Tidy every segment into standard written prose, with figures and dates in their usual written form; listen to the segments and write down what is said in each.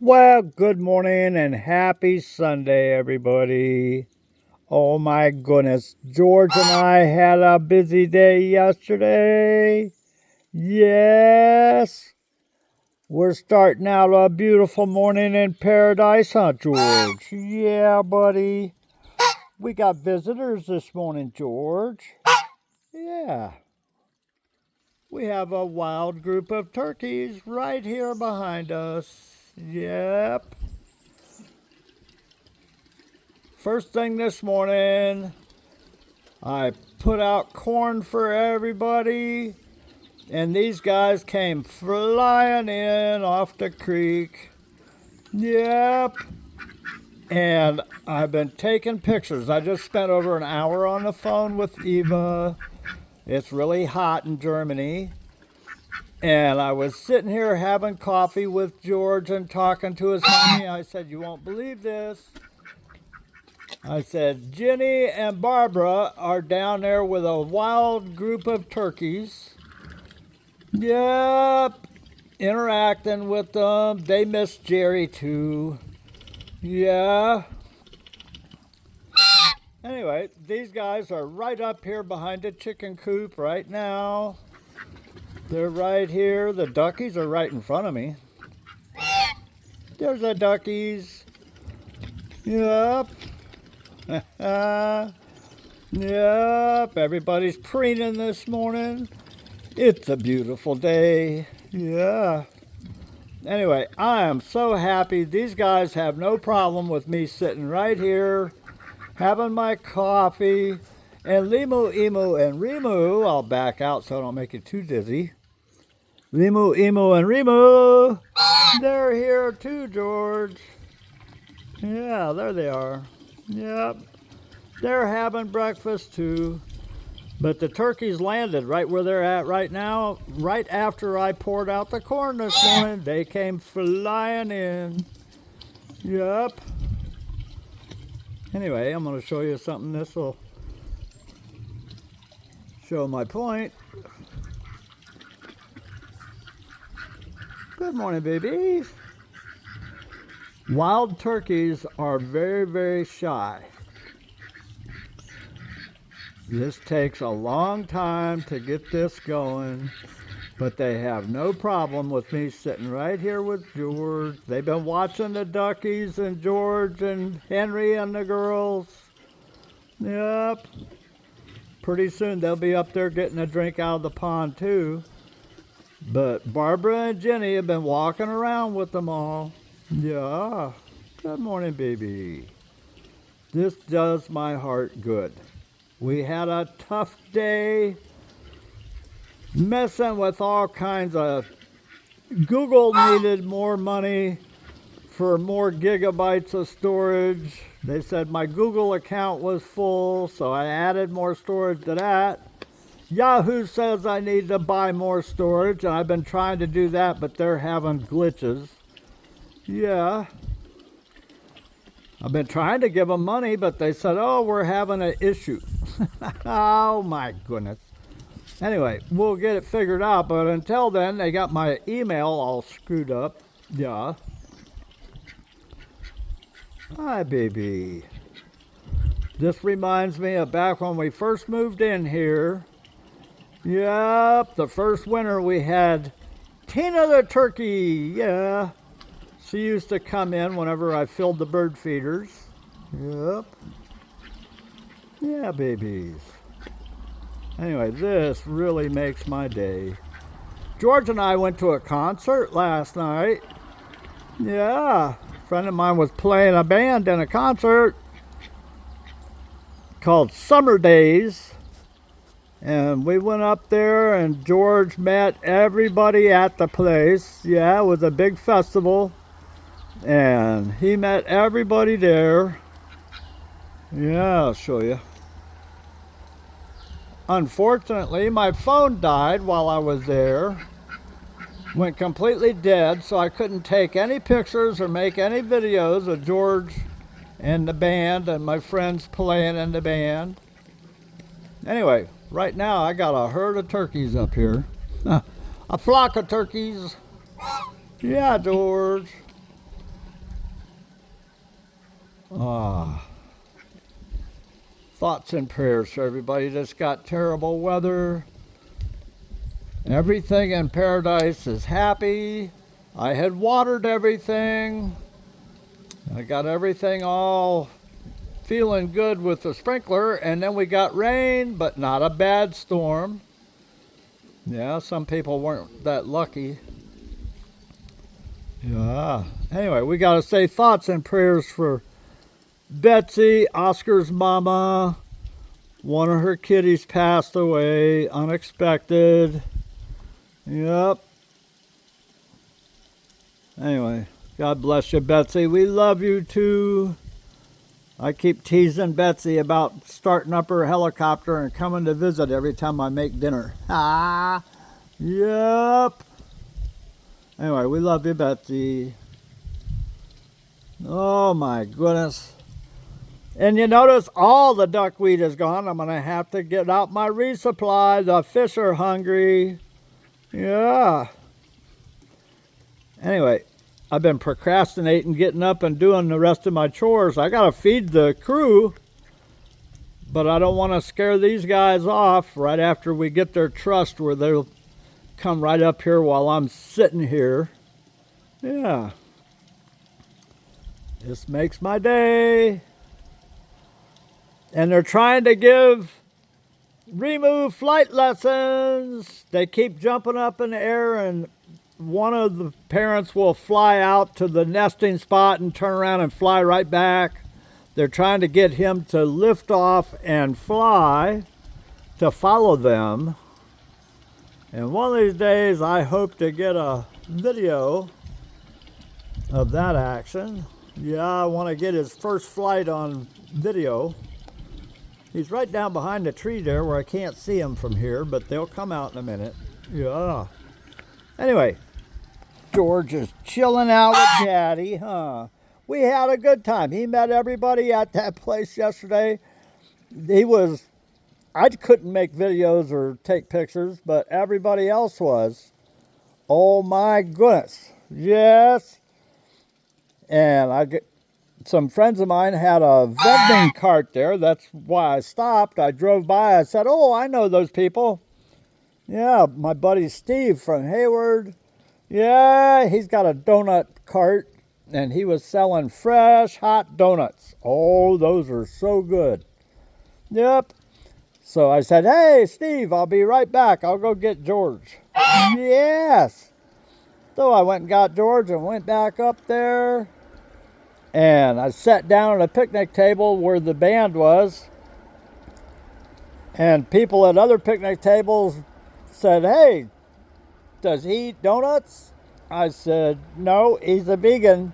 Well, good morning and happy Sunday, everybody. Oh my goodness, George and I had a busy day yesterday. Yes, we're starting out a beautiful morning in paradise, huh, George? Yeah, buddy. We got visitors this morning, George. Yeah, we have a wild group of turkeys right here behind us. Yep. First thing this morning, I put out corn for everybody, and these guys came flying in off the creek. Yep. And I've been taking pictures. I just spent over an hour on the phone with Eva. It's really hot in Germany. And I was sitting here having coffee with George and talking to his mommy. I said, "You won't believe this." I said, "Jenny and Barbara are down there with a wild group of turkeys." Yep, interacting with them. They miss Jerry too. Yeah. Anyway, these guys are right up here behind the chicken coop right now. They're right here. The duckies are right in front of me. There's the duckies. Yep. Yep. Everybody's preening this morning. It's a beautiful day. Yeah. Anyway, I am so happy. These guys have no problem with me sitting right here, having my coffee. And Limu, Emu, and Rimu, I'll back out so I don't make you too dizzy. Limu, Emu, and Rimu, they're here too, George. Yeah, there they are. Yep. They're having breakfast too. But the turkeys landed right where they're at right now. Right after I poured out the corn this morning, they came flying in. Yep. Anyway, I'm going to show you something. This will show my point. Good morning, babies. Wild turkeys are very, very shy. This takes a long time to get this going, but they have no problem with me sitting right here with George. They've been watching the duckies and George and Henry and the girls. Yep. Pretty soon they'll be up there getting a drink out of the pond too. But Barbara and Jenny have been walking around with them all. Yeah. Good morning, baby. This does my heart good. We had a tough day messing with all kinds of. Google needed more money for more gigabytes of storage. They said my Google account was full, so I added more storage to that. Yahoo says I need to buy more storage, and I've been trying to do that, but they're having glitches. Yeah. I've been trying to give them money, but they said, "Oh, we're having an issue." Oh my goodness. Anyway, we'll get it figured out, but until then, they got my email all screwed up. Yeah. Hi, baby. This reminds me of back when we first moved in here. Yep, the first winter we had Tina the turkey. Yeah. She used to come in whenever I filled the bird feeders. Yep. Yeah, babies. Anyway, this really makes my day. George and I went to a concert last night. Yeah, a friend of mine was playing a band in a concert called Summer Days. And we went up there and George met everybody at the place. Yeah, it was a big festival. And he met everybody there. Yeah, I'll show you. Unfortunately, my phone died while I was there. Went completely dead, so I couldn't take any pictures or make any videos of George and the band and my friends playing in the band. Anyway, right now I got a herd of turkeys up here. A flock of turkeys. Yeah, George. Ah, thoughts and prayers for everybody that's got terrible weather. Everything in paradise is happy. I had watered everything. I got everything all feeling good with the sprinkler, and then we got rain, but not a bad storm. Yeah, some people weren't that lucky. Yeah. Anyway, we got to say thoughts and prayers for Betsy, Oscar's mama. One of her kitties passed away, unexpected. Yep. Anyway, God bless you, Betsy. We love you too. I keep teasing Betsy about starting up her helicopter and coming to visit every time I make dinner. Ah, yep. Anyway, we love you, Betsy. Oh my goodness. And you notice all the duckweed is gone. I'm going to have to get out my resupply. The fish are hungry. Yeah. Anyway, I've been procrastinating getting up and doing the rest of my chores. I got to feed the crew, but I don't want to scare these guys off right after we get their trust where they'll come right up here while I'm sitting here. Yeah. This makes my day. And they're trying to remove flight lessons. They keep jumping up in the air, and one of the parents will fly out to the nesting spot and turn around and fly right back. They're trying to get him to lift off and fly to follow them. And one of these days, I hope to get a video of that action. Yeah, I want to get his first flight on video. He's right down behind the tree there where I can't see him from here, but they'll come out in a minute. Yeah. Anyway, George is chilling out with Daddy, huh? We had a good time. He met everybody at that place yesterday. I couldn't make videos or take pictures, but everybody else was. Oh my goodness. Yes. And some friends of mine had a vending cart there. That's why I stopped. I drove by. I said, oh, I know those people. Yeah, my buddy Steve from Hayward. Yeah, he's got a donut cart, and he was selling fresh, hot donuts. Oh, those are so good. Yep. So I said, hey, Steve, I'll be right back. I'll go get George. Yes. So I went and got George and went back up there. And I sat down at a picnic table where the band was. And people at other picnic tables said, hey, does he eat donuts? I said, no, he's a vegan.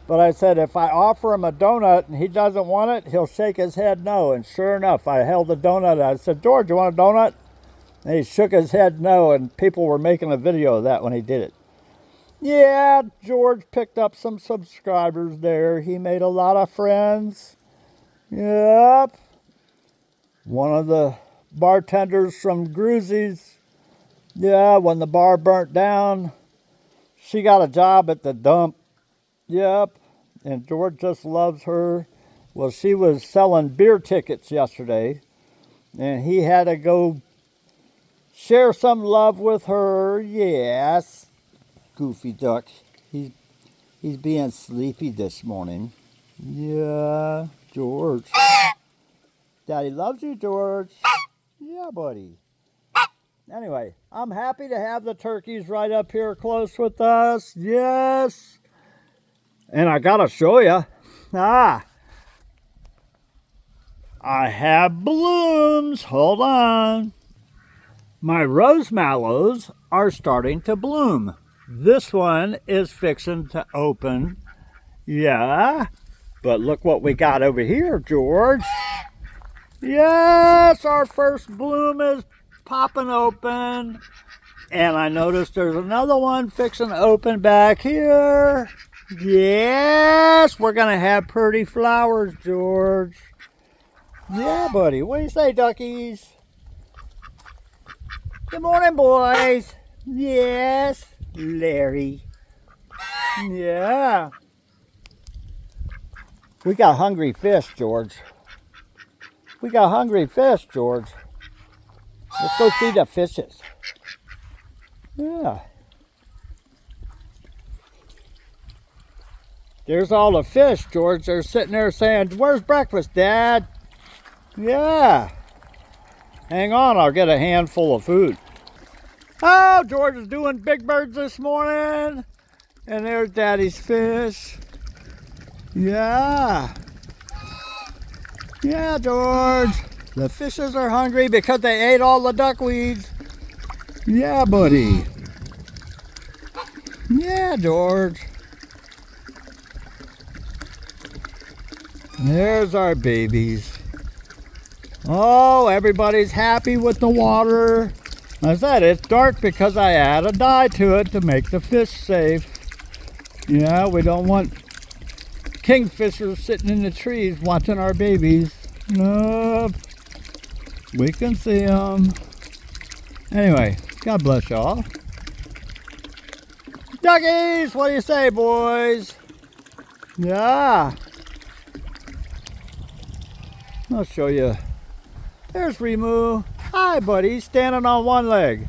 But I said, if I offer him a donut and he doesn't want it, he'll shake his head no. And sure enough, I held the donut. I said, George, you want a donut? And he shook his head no, and people were making a video of that when he did it. Yeah, George picked up some subscribers there. He made a lot of friends. Yep. One of the bartenders from Gruzy's, yeah, when the bar burnt down, she got a job at the dump. Yep. And George just loves her. Well, she was selling beer tickets yesterday, and he had to go share some love with her. Yes. Goofy duck. He's being sleepy this morning. Yeah, George. Daddy loves you, George. Yeah, buddy. Anyway, I'm happy to have the turkeys right up here close with us. Yes. And I gotta show you. I have blooms. Hold on. My rose mallows are starting to bloom. This one is fixing to open. Yeah. But look what we got over here, George. Yes, our first bloom is popping open. And I noticed there's another one fixing to open back here. Yes, we're going to have pretty flowers, George. Yeah, buddy. What do you say, duckies? Good morning, boys. Yes, Larry. Yeah. We got hungry fish, George. We got hungry fish, George. Let's go see the fishes. Yeah. There's all the fish, George. They're sitting there saying, "Where's breakfast, Dad?" Yeah. Hang on, I'll get a handful of food. Oh, George is doing big birds this morning. And there's Daddy's fish. Yeah. Yeah, George. The fishes are hungry because they ate all the duckweeds. Yeah, buddy. Yeah, George. There's our babies. Oh, everybody's happy with the water. I said it's dark because I add a dye to it to make the fish safe. Yeah, we don't want kingfishers sitting in the trees watching our babies. Nope. We can see them. Anyway, God bless y'all. Duckies, what do you say, boys? Yeah. I'll show you. There's Remu. Hi, buddy. He's standing on one leg.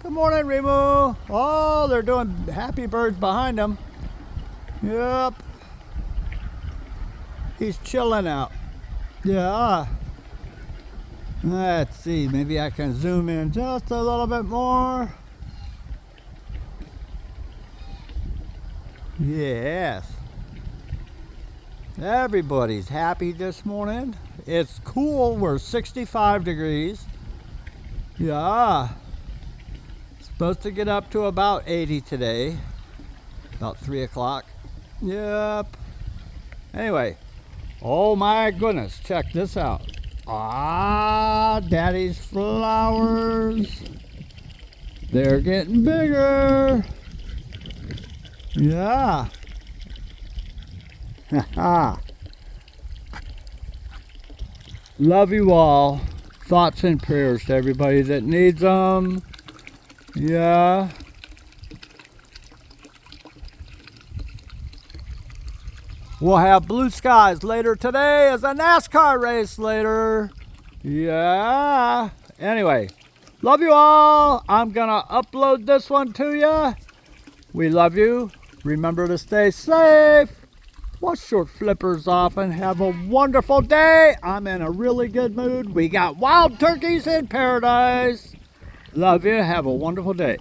Good morning, Remu. Oh, they're doing happy birds behind him. Yep. He's chilling out. Yeah. Let's see. Maybe I can zoom in just a little bit more. Yes. Everybody's happy this morning. It's cool. We're 65 degrees. Yeah. Supposed to get up to about 80 today. About 3 o'clock. Yep. Anyway. Oh my goodness. Check this out. Ah, Daddy's flowers. They're getting bigger. Yeah. Love you all. Thoughts and prayers to everybody that needs them. Yeah. We'll have blue skies later today as a NASCAR race later. Yeah. Anyway, love you all. I'm gonna upload this one to you. We love you. Remember to stay safe. Wash your flippers off and have a wonderful day. I'm in a really good mood. We got wild turkeys in paradise. Love you. Have a wonderful day.